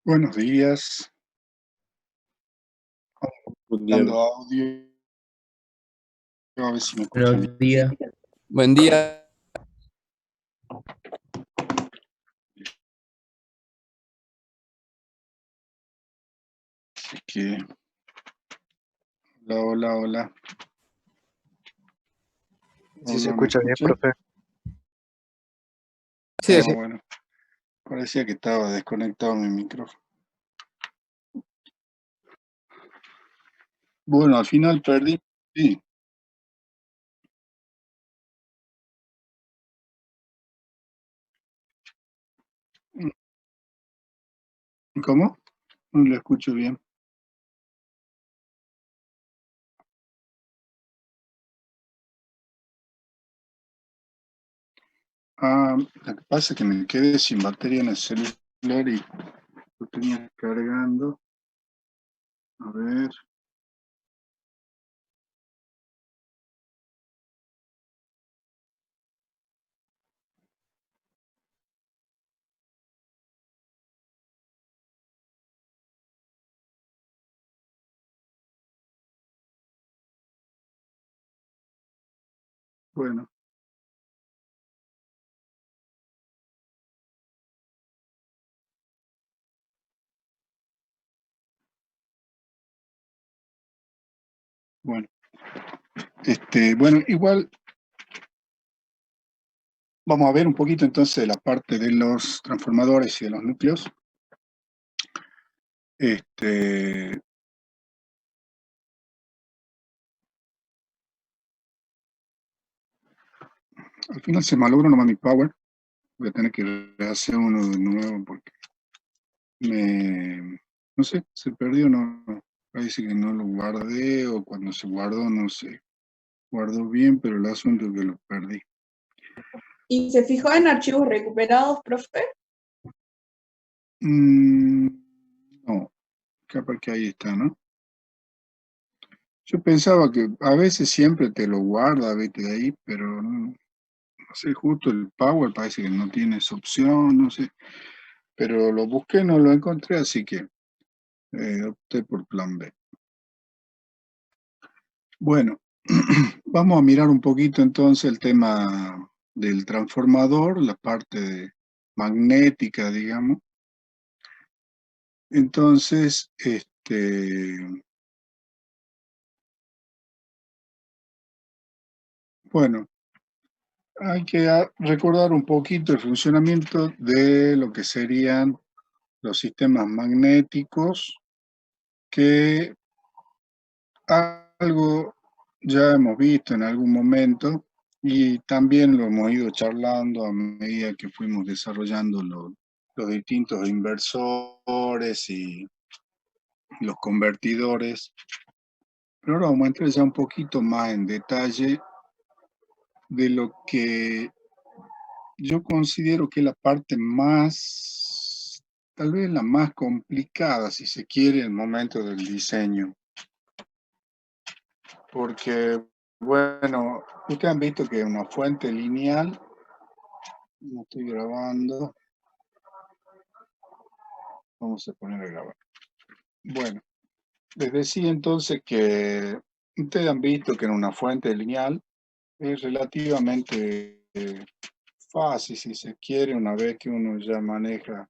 Buenos días, Buen día. dando audio, a ver si me escuchan bien. Buenos días. Buen día. Así que, hola, hola, hola. Sí se Hola, ¿me escucha bien, escuchan? profe. Sí, sí. Bueno, parecía que estaba desconectado mi micrófono. Bueno, al final perdí, sí. ¿Cómo? No lo escucho bien. Lo que pasa es que me quedé sin batería en el celular y lo tenía cargando. A ver. Bueno, bueno. Bueno, igual vamos a ver un poquito entonces la parte de los transformadores y de los núcleos. Al final se malogró nomás mi power. Voy a tener que hacer uno de nuevo porque no sé, se perdió, no, parece que no lo guardé o cuando se guardó no se guardó bien, pero el asunto es que lo perdí. ¿Y se fijó en archivos recuperados, profe? No, capaz que ahí está, ¿no? Yo pensaba que a veces siempre te lo guarda, vete de ahí, pero no sé, justo el Power parece que no tiene esa opción, no sé. Pero lo busqué, no lo encontré, así que opté por plan B. Bueno, vamos a mirar un poquito entonces el tema del transformador, la parte magnética, digamos. Entonces, bueno, hay que recordar un poquito el funcionamiento de lo que serían los sistemas magnéticos, que algo ya hemos visto en algún momento y también lo hemos ido charlando a medida que fuimos desarrollando los distintos inversores y los convertidores. Pero ahora vamos a entrar ya un poquito más en detalle de lo que yo considero que es la parte más, tal vez la más complicada, si se quiere, en el momento del diseño. Porque, bueno, ustedes han visto que una fuente lineal, no estoy grabando, vamos a poner a grabar. Bueno, les decía entonces que ustedes han visto que en una fuente lineal es relativamente fácil, si se quiere, una vez que uno ya maneja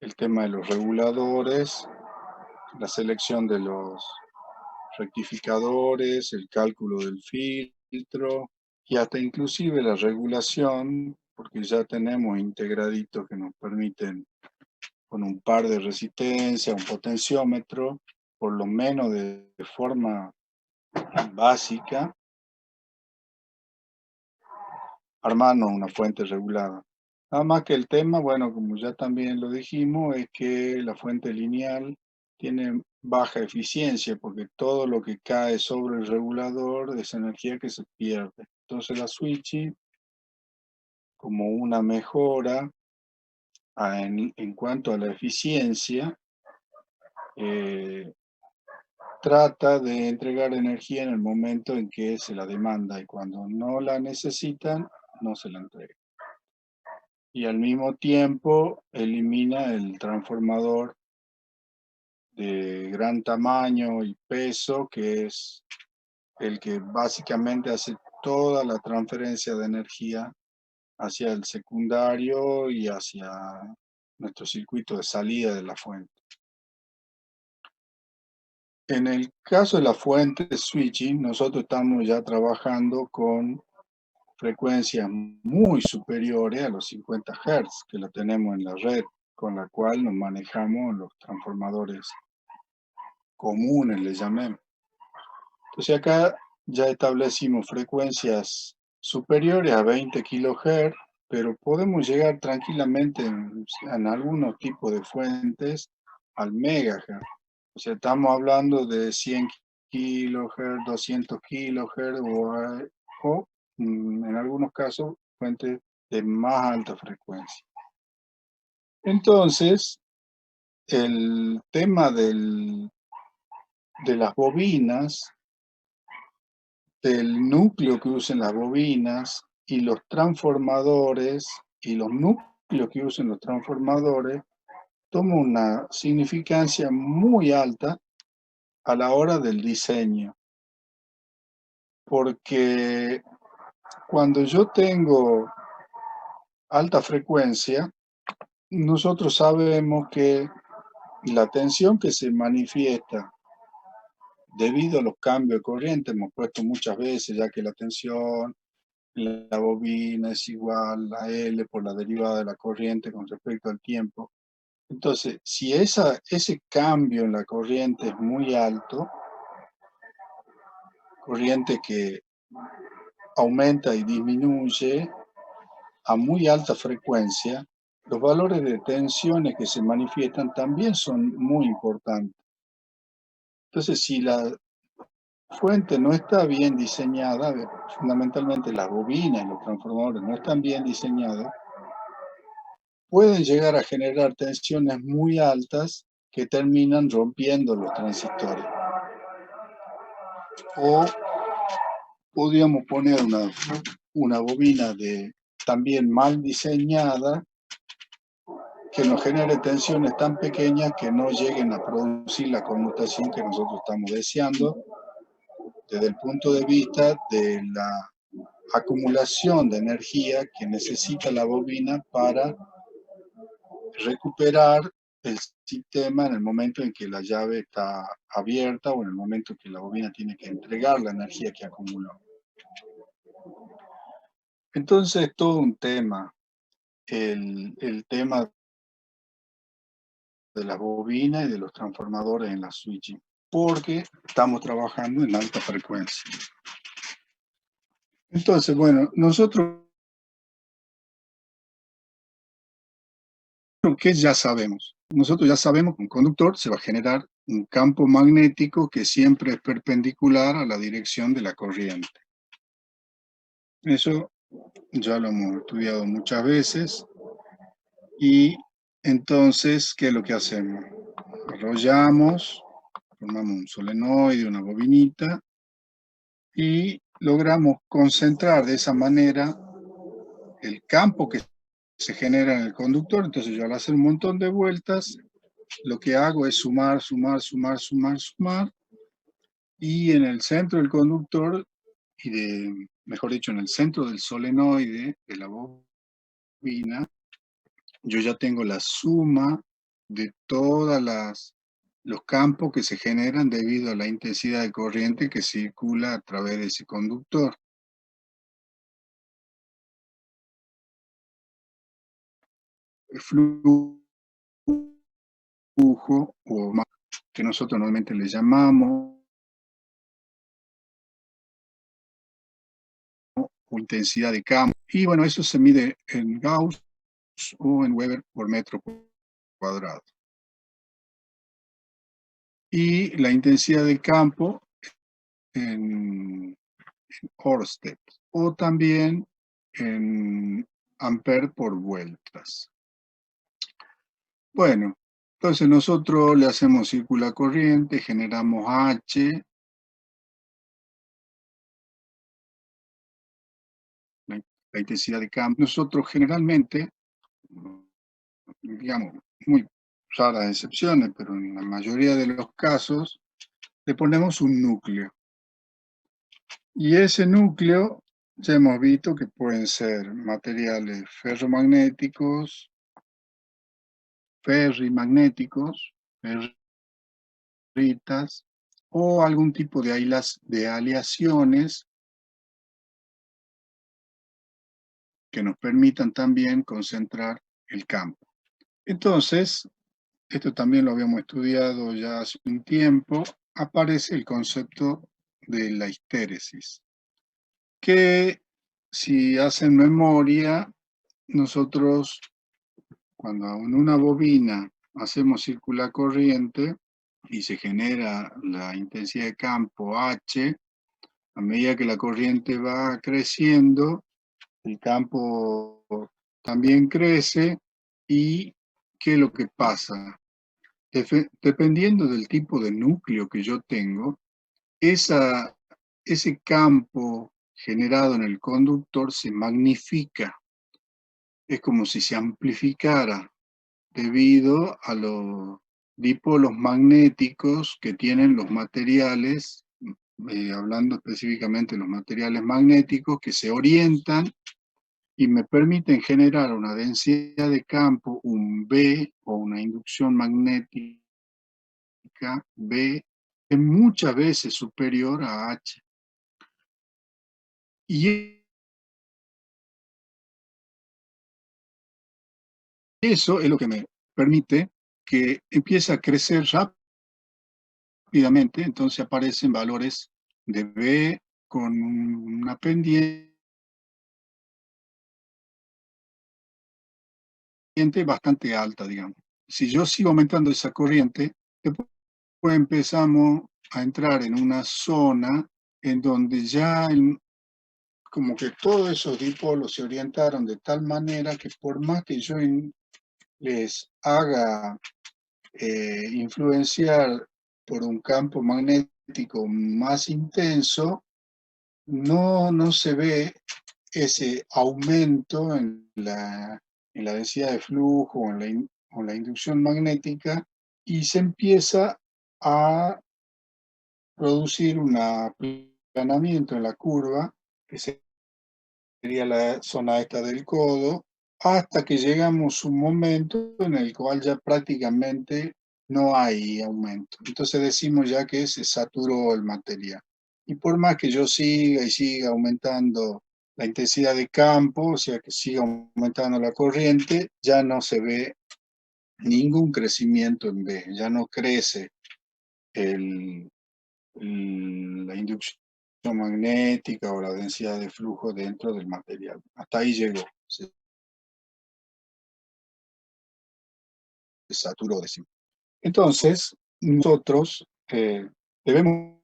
el tema de los reguladores, la selección de los rectificadores, el cálculo del filtro y hasta inclusive la regulación, porque ya tenemos integraditos que nos permiten con un par de resistencia, un potenciómetro, por lo menos de forma básica, armarnos una fuente regulada. Nada más que el tema, bueno, como ya también lo dijimos, es que la fuente lineal tiene baja eficiencia porque todo lo que cae sobre el regulador es energía que se pierde. Entonces la switching, como una mejora en cuanto a la eficiencia, eh, trata de entregar energía en el momento en que se la demanda y cuando no la necesitan, no se la entrega. y al mismo tiempo elimina el transformador de gran tamaño y peso, que es el que básicamente hace toda la transferencia de energía hacia el secundario y hacia nuestro circuito de salida de la fuente. En el caso de la fuente de switching, nosotros estamos ya trabajando con frecuencias muy superiores a los 50 Hz que lo tenemos en la red, con la cual nos manejamos los transformadores comunes, le llamemos. Entonces acá ya establecimos frecuencias superiores a 20 kHz, pero podemos llegar tranquilamente en algunos tipos de fuentes al megahertz. O sea, estamos hablando de 100 kHz, 200 kHz o en algunos casos fuentes de más alta frecuencia. Entonces, el tema de las bobinas, del núcleo que usen las bobinas y los transformadores y los núcleos que usen los transformadores toma una significancia muy alta a la hora del diseño. Porque cuando yo tengo alta frecuencia, nosotros sabemos que la tensión que se manifiesta debido a los cambios de corriente, hemos puesto muchas veces ya que la tensión en la bobina es igual a L por la derivada de la corriente con respecto al tiempo. Entonces, si ese cambio en la corriente es muy alto, corriente que aumenta y disminuye a muy alta frecuencia, los valores de tensiones que se manifiestan también son muy importantes. Entonces, si la fuente no está bien diseñada, fundamentalmente las bobinas y los transformadores no están bien diseñados, pueden llegar a generar tensiones muy altas que terminan rompiendo los transistores. O podríamos poner una bobina también mal diseñada que nos genere tensiones tan pequeñas que no lleguen a producir la conmutación que nosotros estamos deseando desde el punto de vista de la acumulación de energía que necesita la bobina para recuperar el sistema en el momento en que la llave está abierta o en el momento en que la bobina tiene que entregar la energía que acumuló. Entonces, todo un tema, el tema de las bobinas y de los transformadores en la switching, porque estamos trabajando en alta frecuencia. Entonces, bueno, nosotros, ¿qué ya sabemos? Nosotros ya sabemos que un conductor se va a generar un campo magnético que siempre es perpendicular a la dirección de la corriente. Eso ya lo hemos estudiado muchas veces. Y entonces, ¿qué es lo que hacemos? Enrollamos, formamos un solenoide, una bobinita, y logramos concentrar de esa manera el campo que se genera en el conductor. Entonces yo al hacer un montón de vueltas, lo que hago es sumar, sumar, sumar, sumar, sumar, y en el centro del conductor, mejor dicho, en el centro del solenoide de la bobina, yo ya tengo la suma de todos los campos que se generan debido a la intensidad de corriente que circula a través de ese conductor. El flujo o que nosotros normalmente le llamamos o intensidad de campo. Y bueno, eso se mide en Gauss o en Weber por metro cuadrado. Y la intensidad de campo en Ørsted o también en ampere por vueltas. Bueno, entonces nosotros le hacemos círculo corriente, generamos H, la intensidad de campo. Nosotros generalmente digamos, muy raras excepciones, pero en la mayoría de los casos, le ponemos un núcleo. Y ese núcleo ya hemos visto que pueden ser materiales ferromagnéticos, ferrimagnéticos, ferritas, o algún tipo de aleaciones que nos permitan también concentrar el campo. Entonces, esto también lo habíamos estudiado ya hace un tiempo, aparece el concepto de la histéresis, que si hacen memoria, nosotros cuando en una bobina hacemos circular corriente y se genera la intensidad de campo H, a medida que la corriente va creciendo, el campo también crece. ¿Y qué es lo que pasa? Dependiendo del tipo de núcleo que yo tengo, ese campo generado en el conductor se magnifica. Es como si se amplificara debido a los dipolos magnéticos que tienen los materiales, hablando específicamente de los materiales magnéticos, que se orientan y me permiten generar una densidad de campo, un B o una inducción magnética B, es muchas veces superior a H. Y eso es lo que me permite que empiece a crecer rápidamente, entonces aparecen valores de B con una pendiente bastante alta, digamos. Si yo sigo aumentando esa corriente, después empezamos a entrar en una zona en donde ya como que todos esos dipolos se orientaron de tal manera que por más que yo les haga influenciar por un campo magnético más intenso, no se ve ese aumento en la densidad de flujo o en la inducción magnética, y se empieza a producir un aplanamiento en la curva, que sería la zona esta del codo, hasta que llegamos a un momento en el cual ya prácticamente no hay aumento. Entonces decimos ya que se saturó el material. Y por más que yo siga y siga aumentando la intensidad de campo, o sea que siga aumentando la corriente, ya no se ve ningún crecimiento en B, ya no crece la inducción magnética o la densidad de flujo dentro del material. Hasta ahí llegó, se saturó, decimos. Entonces, nosotros debemos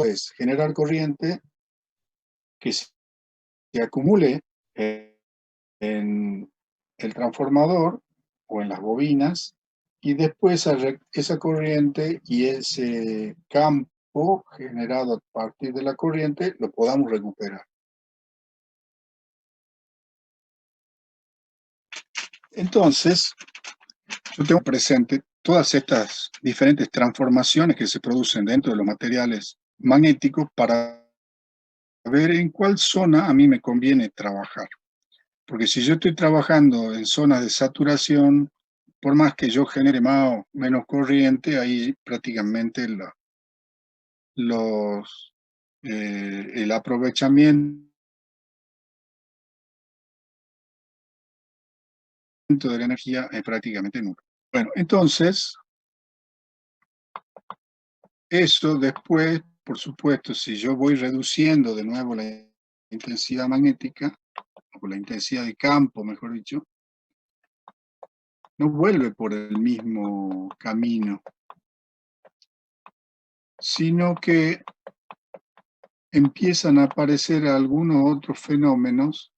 es generar corriente que se acumule en el transformador o en las bobinas, y después esa corriente y ese campo generado a partir de la corriente lo podamos recuperar. Entonces, yo tengo presente todas estas diferentes transformaciones que se producen dentro de los materiales magnéticos para ver en cuál zona a mí me conviene trabajar. Porque si yo estoy trabajando en zonas de saturación, por más que yo genere más o menos corriente, ahí prácticamente el aprovechamiento de la energía es prácticamente nulo. Bueno, entonces, eso después, por supuesto, si yo voy reduciendo de nuevo la intensidad magnética, o la intensidad de campo, mejor dicho, no vuelve por el mismo camino, sino que empiezan a aparecer algunos otros fenómenos,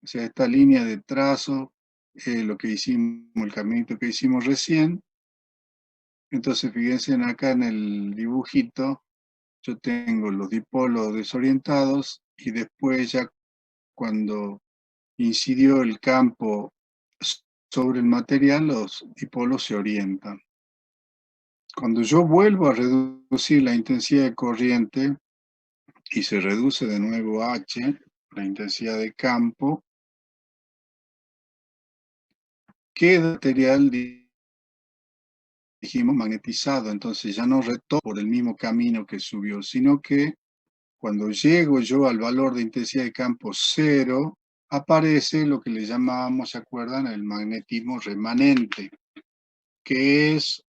o sea, esta línea de trazo, lo que hicimos, el caminito que hicimos recién. Entonces, fíjense acá en el dibujito, yo tengo los dipolos desorientados, y después ya cuando incidió el campo sobre el material, los dipolos se orientan. Cuando yo vuelvo a reducir la intensidad de corriente y se reduce de nuevo H, la intensidad de campo, queda material, dijimos, magnetizado, entonces ya no retorna por el mismo camino que subió, sino que cuando llego yo al valor de intensidad de campo 0, aparece lo que le llamamos, ¿se acuerdan?, el magnetismo remanente, que es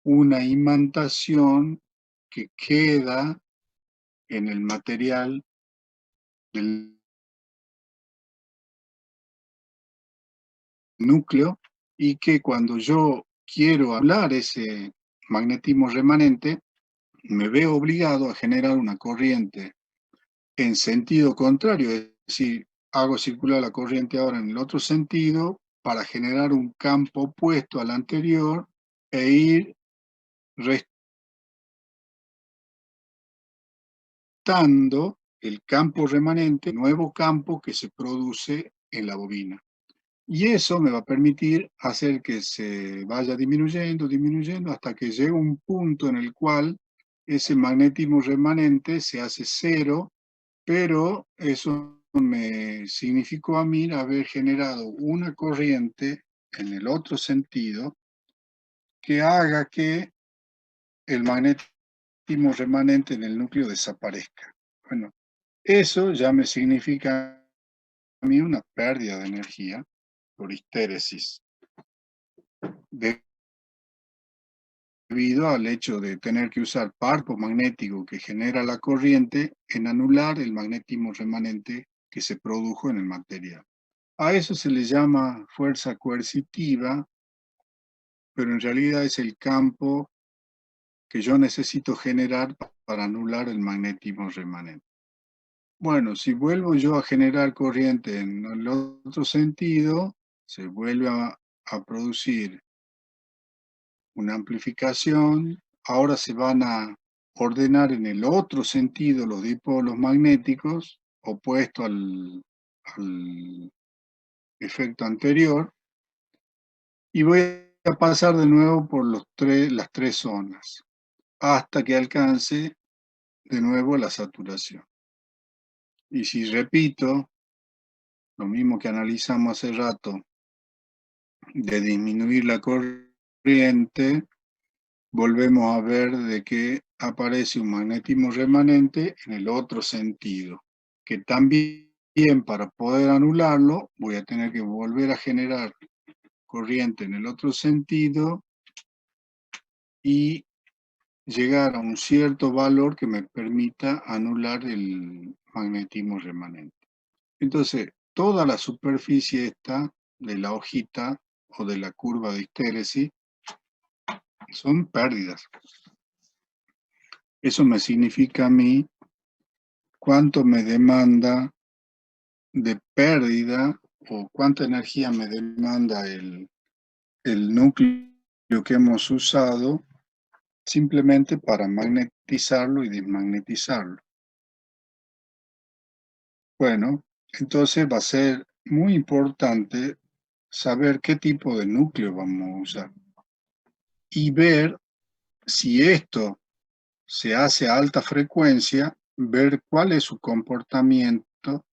una imantación que queda en el material del núcleo y que cuando yo quiero hablar ese magnetismo remanente, me veo obligado a generar una corriente en sentido contrario, es decir, hago circular la corriente ahora en el otro sentido para generar un campo opuesto al anterior e ir restando el campo remanente, nuevo campo que se produce en la bobina. Y eso me va a permitir hacer que se vaya disminuyendo, disminuyendo, hasta que llegue un punto en el cual ese magnetismo remanente se hace 0, pero eso me significó a mí haber generado una corriente en el otro sentido que haga que el magnetismo remanente en el núcleo desaparezca. Bueno, eso ya me significa a mí una pérdida de energía por histéresis, debido al hecho de tener que usar parpo magnético que genera la corriente en anular el magnetismo remanente que se produjo en el material. A eso se le llama fuerza coercitiva, pero en realidad es el campo que yo necesito generar para anular el magnetismo remanente. Bueno, si vuelvo yo a generar corriente en el otro sentido, se vuelve a producir una amplificación. Ahora se van a ordenar en el otro sentido los dipolos magnéticos, opuesto al efecto anterior, y voy a pasar de nuevo por las tres zonas, hasta que alcance de nuevo la saturación. Y si repito, lo mismo que analizamos hace rato, de disminuir la corriente, volvemos a ver de que aparece un magnetismo remanente en el otro sentido, que también para poder anularlo voy a tener que volver a generar corriente en el otro sentido y llegar a un cierto valor que me permita anular el magnetismo remanente. Entonces, toda la superficie esta de la hojita o de la curva de histéresis son pérdidas. Eso me significa a mí cuánto me demanda de pérdida o cuánta energía me demanda el núcleo que hemos usado simplemente para magnetizarlo y desmagnetizarlo. Bueno, entonces va a ser muy importante saber qué tipo de núcleo vamos a usar y ver si esto se hace a alta frecuencia, ver cuál es su comportamiento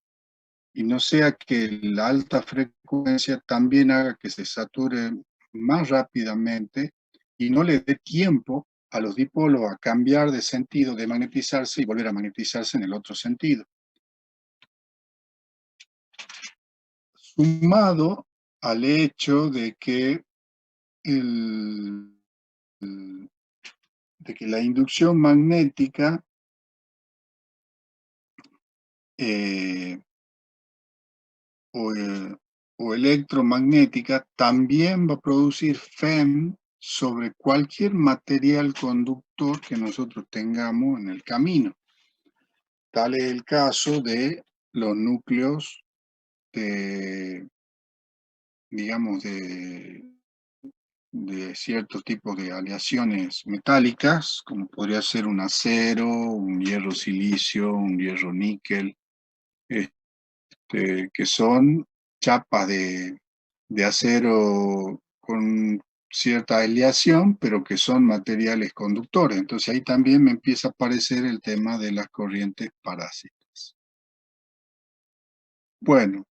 y no sea que la alta frecuencia también haga que se sature más rápidamente y no le dé tiempo a los dipolos a cambiar de sentido, de magnetizarse y volver a magnetizarse en el otro sentido. Sumado al hecho de que, la inducción magnética o electromagnética también va a producir FEM sobre cualquier material conductor que nosotros tengamos en el camino. Tal es el caso de los núcleos de, digamos, de ciertos tipos de aleaciones metálicas, como podría ser un acero, un hierro silicio, un hierro níquel, que son chapas de acero con cierta aleación, pero que son materiales conductores. Entonces ahí también me empieza a aparecer el tema de las corrientes parásitas. Bueno,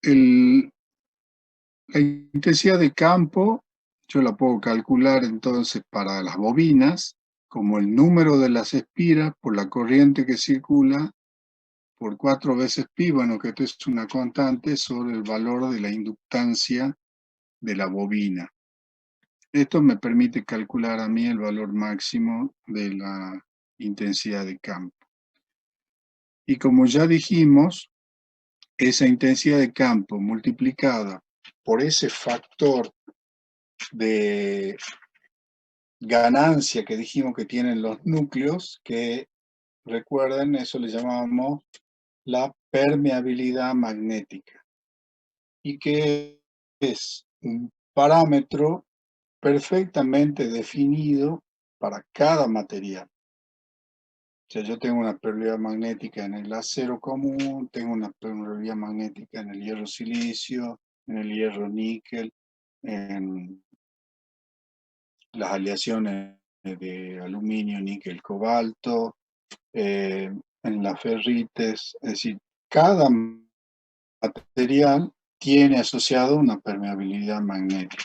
la intensidad de campo yo la puedo calcular entonces para las bobinas como el número de las espiras por la corriente que circula por 4 veces pi, bueno, que esto es una constante sobre el valor de la inductancia de la bobina. Esto me permite calcular a mí el valor máximo de la intensidad de campo. Y como ya dijimos, esa intensidad de campo multiplicada por ese factor de ganancia que dijimos que tienen los núcleos, que recuerden, eso le llamamos la permeabilidad magnética, y que es un parámetro perfectamente definido para cada material. O sea, yo tengo una permeabilidad magnética en el acero común, tengo una permeabilidad magnética en el hierro silicio, en el hierro níquel, en las aleaciones de aluminio, níquel, cobalto, en las ferrites. Es decir, cada material tiene asociado una permeabilidad magnética.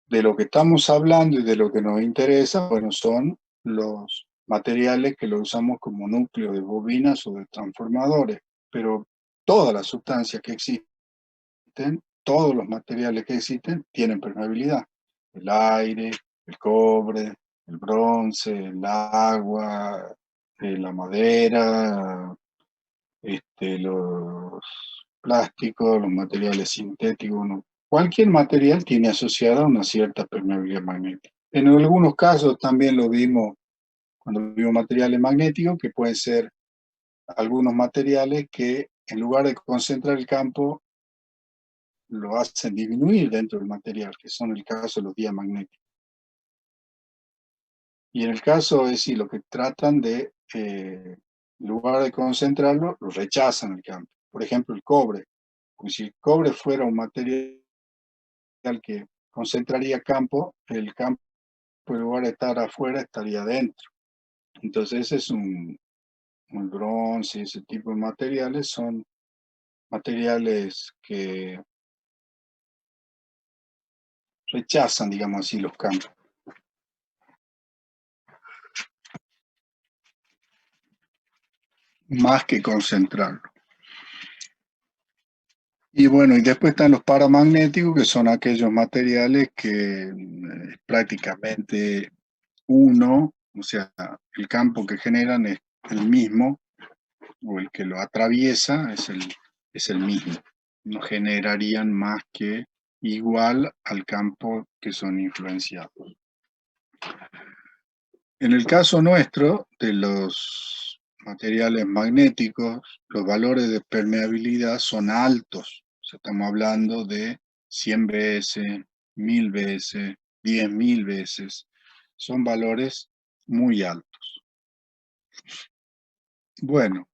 De lo que estamos hablando y de lo que nos interesa, bueno, son los materiales que lo usamos como núcleo de bobinas o de transformadores, pero todas las sustancias que existen, todos los materiales que existen, tienen permeabilidad. El aire, el cobre, el bronce, el agua, la madera, los plásticos, los materiales sintéticos, cualquier material tiene asociada una cierta permeabilidad magnética. En algunos casos también lo vimos cuando vimos materiales magnéticos, que pueden ser algunos materiales que en lugar de concentrar el campo, lo hacen disminuir dentro del material, que son el caso de los diamagnéticos. Y en el caso es decir, lo que tratan de, en lugar de concentrarlo, lo rechazan el campo. Por ejemplo, el cobre. Pues si el cobre fuera un material que concentraría campo, el campo en lugar de estar afuera estaría adentro. Entonces ese es un bronce, ese tipo de materiales son materiales que rechazan, digamos así, los campos. Más que concentrarlo. Y bueno, y después están los paramagnéticos, que son aquellos materiales que prácticamente uno, o sea, el campo que generan es el mismo, o el que lo atraviesa es el mismo. No generarían más que igual al campo que son influenciados. En el caso nuestro, de los materiales magnéticos, los valores de permeabilidad son altos. O sea, estamos hablando de 100 veces, 1000 veces, 10.000 veces. Son valores muy altos. Bueno,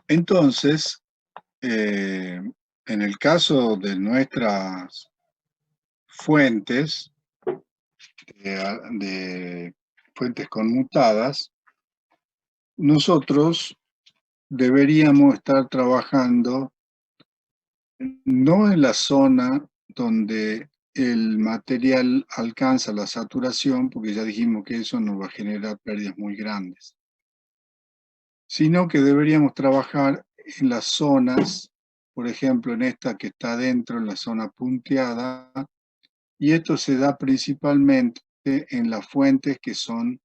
entonces, en el caso de nuestras fuentes, de fuentes conmutadas, nosotros deberíamos estar trabajando no en la zona donde el material alcanza la saturación, porque ya dijimos que eso nos va a generar pérdidas muy grandes, sino que deberíamos trabajar en las zonas, por ejemplo, en esta que está dentro, en la zona punteada, y esto se da principalmente en las fuentes que son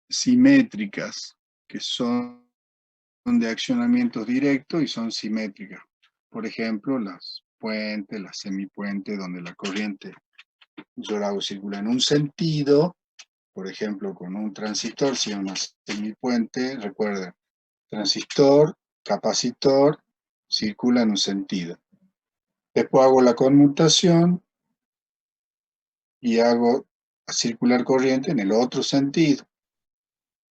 simétricas, que son de accionamientos directos y son simétricas. Por ejemplo, las puentes, las semipuentes, donde la corriente yo la hago circular en un sentido, por ejemplo, con un transistor, si es una semipuente, recuerden, transistor, capacitor, circula en un sentido. Después hago la conmutación y hago circular corriente en el otro sentido.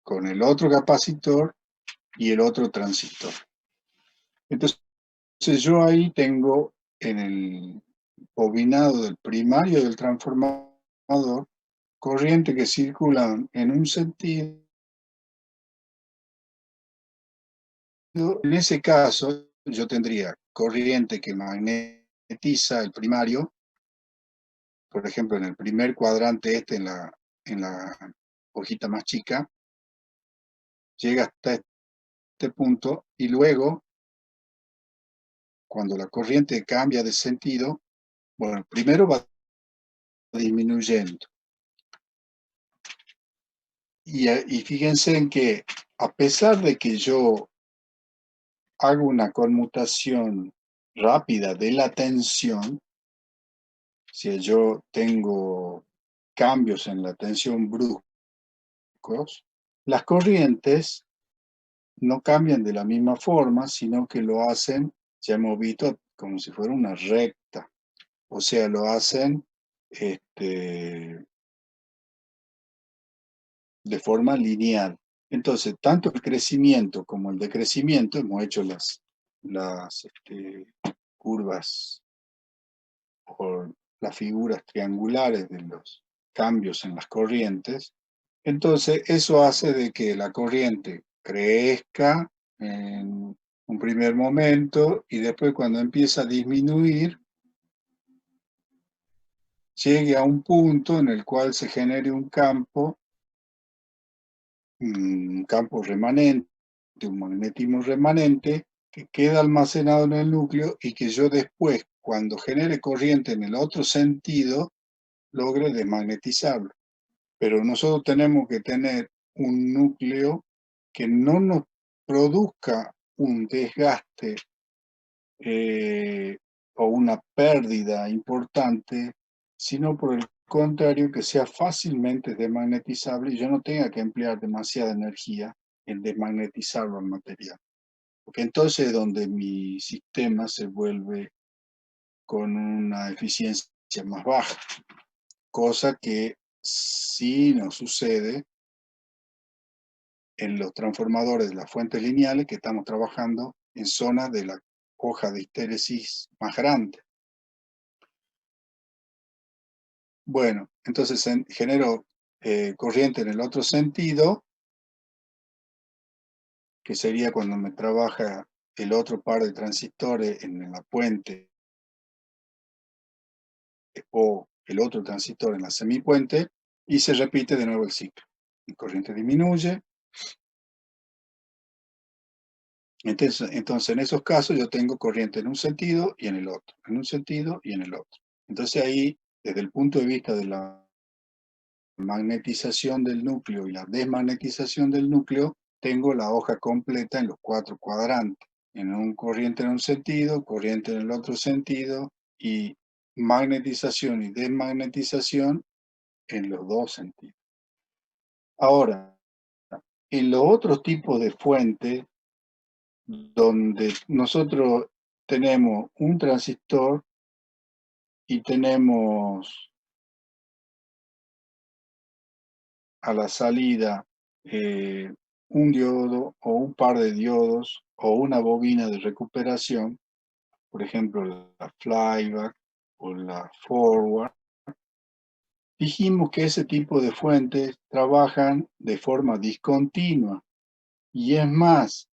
con el otro capacitor y el otro transistor. Entonces yo ahí tengo en el bobinado del primario del transformador corriente que circulan en un sentido. En ese caso, yo tendría corriente que magnetiza el primario, por ejemplo, en el primer cuadrante en la hojita más chica, llega hasta este punto y luego, cuando la corriente cambia de sentido, bueno, primero va disminuyendo. Y fíjense en que a pesar de que yo hago una conmutación rápida de la tensión, si yo tengo cambios en la tensión bruscos, las corrientes no cambian de la misma forma, sino que lo hacen, ya hemos visto, como si fuera una recta. O sea, lo hacen de forma lineal. Entonces, tanto el crecimiento como el decrecimiento, hemos hecho las curvas o las figuras triangulares de los cambios en las corrientes. Entonces, eso hace de que la corriente crezca en un primer momento y después cuando empieza a disminuir, llegue a un punto en el cual se genere un campo remanente, un magnetismo remanente, que queda almacenado en el núcleo y que yo después, cuando genere corriente en el otro sentido, logre desmagnetizarlo. Pero nosotros tenemos que tener un núcleo que no nos produzca un desgaste o una pérdida importante, sino por el contrario, que sea fácilmente desmagnetizable y yo no tenga que emplear demasiada energía en desmagnetizarlo al material. Porque entonces es donde mi sistema se vuelve con una eficiencia más baja, cosa que sí nos sucede en los transformadores de las fuentes lineales que estamos trabajando en zonas de la hoja de histéresis más grande. Bueno, entonces genero corriente en el otro sentido, que sería cuando me trabaja el otro par de transistores en la puente o el otro transistor en la semipuente, y se repite de nuevo el ciclo. Mi corriente disminuye. Entonces, en esos casos yo tengo corriente en un sentido y en el otro, en un sentido y en el otro. Entonces ahí, desde el punto de vista de la magnetización del núcleo y la desmagnetización del núcleo, tengo la hoja completa en los 4 cuadrantes. En un corriente en un sentido, corriente en el otro sentido y magnetización y desmagnetización en los 2 sentidos. Ahora, en los otros tipos de fuentes, donde nosotros tenemos un transistor y tenemos a la salida un diodo o un par de diodos o una bobina de recuperación, por ejemplo la flyback o la forward, dijimos que ese tipo de fuentes trabajan de forma discontinua. Y es más,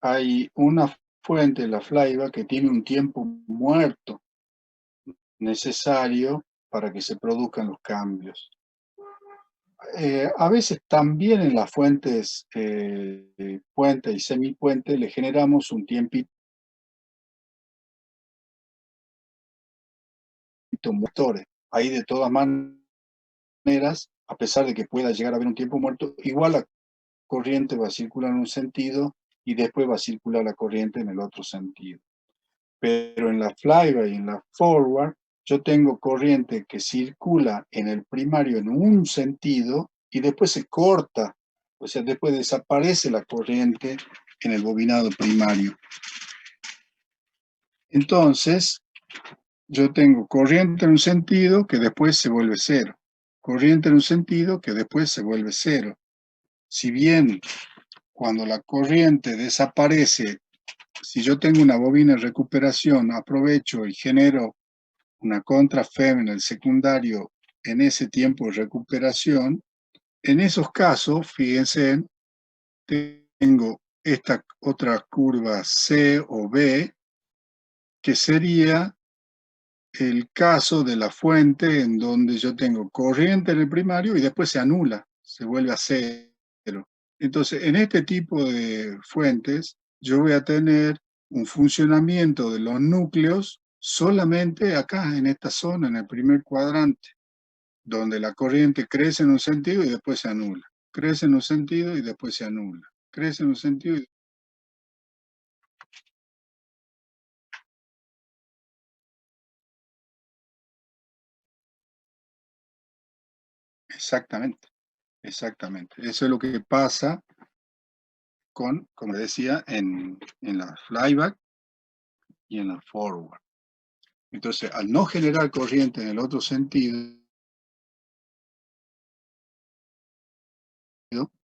hay una fuente, la flyback, que tiene un tiempo muerto necesario para que se produzcan los cambios. A veces también en las fuentes puente y semipuente le generamos un tiempito motores. Ahí de todas maneras, a pesar de que pueda llegar a haber un tiempo muerto, igual la corriente va a circular en un sentido y después va a circular la corriente en el otro sentido. Pero en la flyback y en la forward, yo tengo corriente que circula en el primario en un sentido y después se corta, o sea, después desaparece la corriente en el bobinado primario. Entonces, yo tengo corriente en un sentido que después se vuelve cero, corriente en un sentido que después se vuelve cero. si bien cuando la corriente desaparece, si yo tengo una bobina de recuperación, aprovecho y genero una contraFEM en el secundario en ese tiempo de recuperación, en esos casos, fíjense, tengo esta otra curva C o B, que sería el caso de la fuente en donde yo tengo corriente en el primario y después se anula, se vuelve a cero. Entonces, en este tipo de fuentes, yo voy a tener un funcionamiento de los núcleos solamente acá, en esta zona, en el primer cuadrante, donde la corriente crece en un sentido y después se anula. Crece en un sentido y después se anula. Crece en un sentido y... Exactamente, exactamente. Eso es lo que pasa con, como decía, en la flyback y en la forward. Entonces, al no generar corriente en el otro sentido,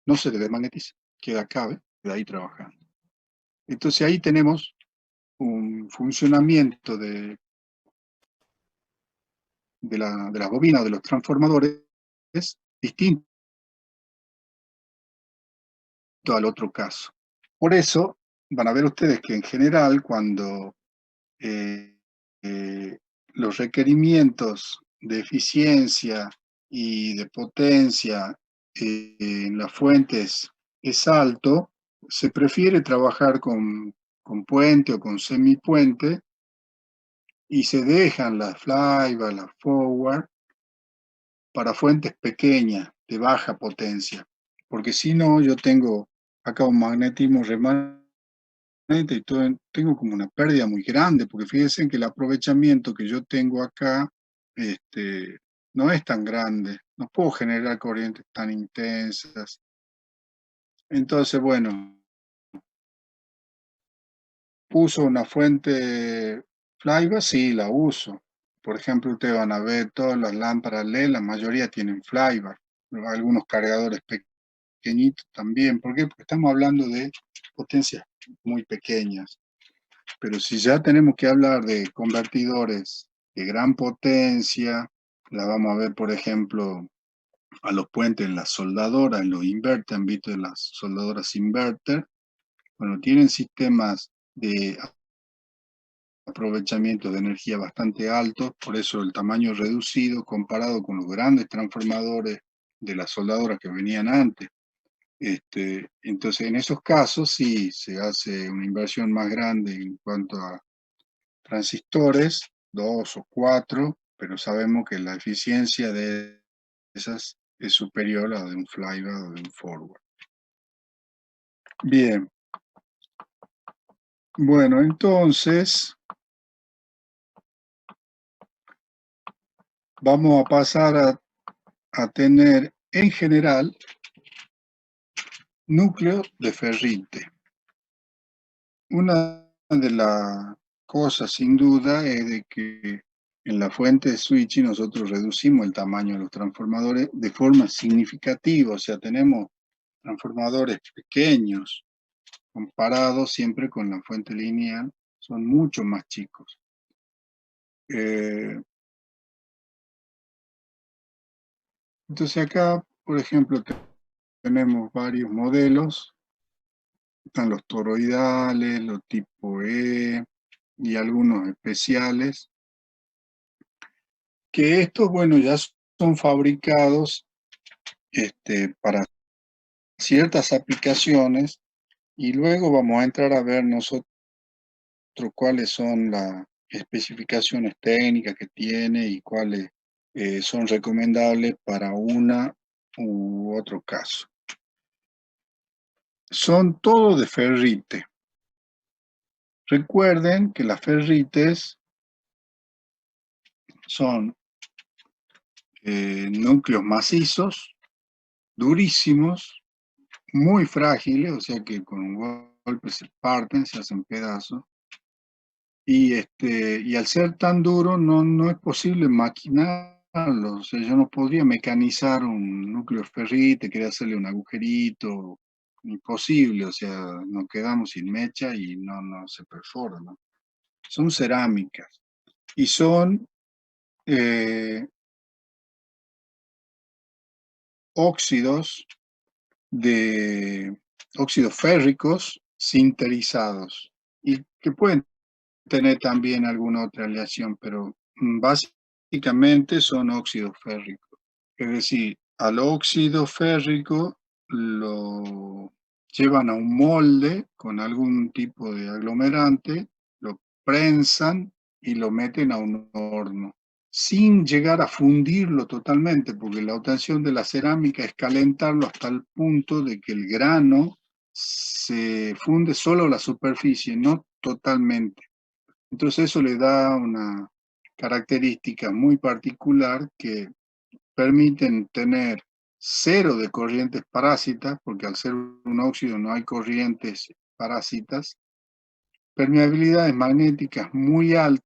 no se le desmagnetiza, queda acá, queda ahí trabajando. Entonces ahí tenemos un funcionamiento de la bobina o de los transformadores distinto al otro caso. Por eso van a ver ustedes que en general cuando los requerimientos de eficiencia y de potencia en las fuentes es alto, se prefiere trabajar con puente o con semipuente y se dejan las flyback, las forward, para fuentes pequeñas, de baja potencia. Porque si no, yo tengo acá un magnetismo remanente y tengo como una pérdida muy grande, porque fíjense que el aprovechamiento que yo tengo acá no es tan grande. No puedo generar corrientes tan intensas. Entonces, bueno, ¿uso una fuente flyback? Sí, la uso. Por ejemplo, ustedes van a ver todas las lámparas LED, la mayoría tienen flyback. Algunos cargadores pequeñitos también. ¿Por qué? Porque estamos hablando de potencias muy pequeñas. Pero si ya tenemos que hablar de convertidores de gran potencia, la vamos a ver, por ejemplo, a los puentes en las soldadoras, en los inverter, han visto en las soldadoras inverter. Bueno, tienen sistemas de aprovechamiento de energía bastante altos, por eso el tamaño reducido comparado con los grandes transformadores de las soldadoras que venían antes. Entonces, en esos casos sí se hace una inversión más grande en cuanto a transistores, 2 o 4, pero sabemos que la eficiencia de esas es superior a la de un flyback o de un forward. Bien. Bueno, entonces vamos a pasar a tener en general núcleo de ferrite. Una de las cosas sin duda es de que en la fuente de switching nosotros reducimos el tamaño de los transformadores de forma significativa, o sea, tenemos transformadores pequeños comparados siempre con la fuente lineal, son mucho más chicos. Entonces acá, por ejemplo, tenemos varios modelos. Están los toroidales, los tipo E y algunos especiales. Que estos, bueno, ya son fabricados para ciertas aplicaciones y luego vamos a entrar a ver nosotros cuáles son las especificaciones técnicas que tiene y cuáles son recomendables para una u otro caso. Son todos de ferrite. Recuerden que las ferrites son núcleos macizos, durísimos, muy frágiles, o sea que con un golpe se parten, se hacen pedazos. Y al ser tan duro no es posible maquinar o sea, yo no podría mecanizar un núcleo ferrite, quería hacerle un agujerito, imposible, o sea, nos quedamos sin mecha y no se perfora, ¿no? Son cerámicas y son óxidos óxidos férricos sinterizados y que pueden tener también alguna otra aleación, pero básicamente son óxidos férricos. Es decir, al óxido férrico lo llevan a un molde con algún tipo de aglomerante, lo prensan y lo meten a un horno, sin llegar a fundirlo totalmente, porque la obtención de la cerámica es calentarlo hasta el punto de que el grano se funde solo la superficie, no totalmente. Entonces eso le da una característica muy particular que permiten tener cero de corrientes parásitas, porque al ser un óxido no hay corrientes parásitas, permeabilidades magnéticas muy altas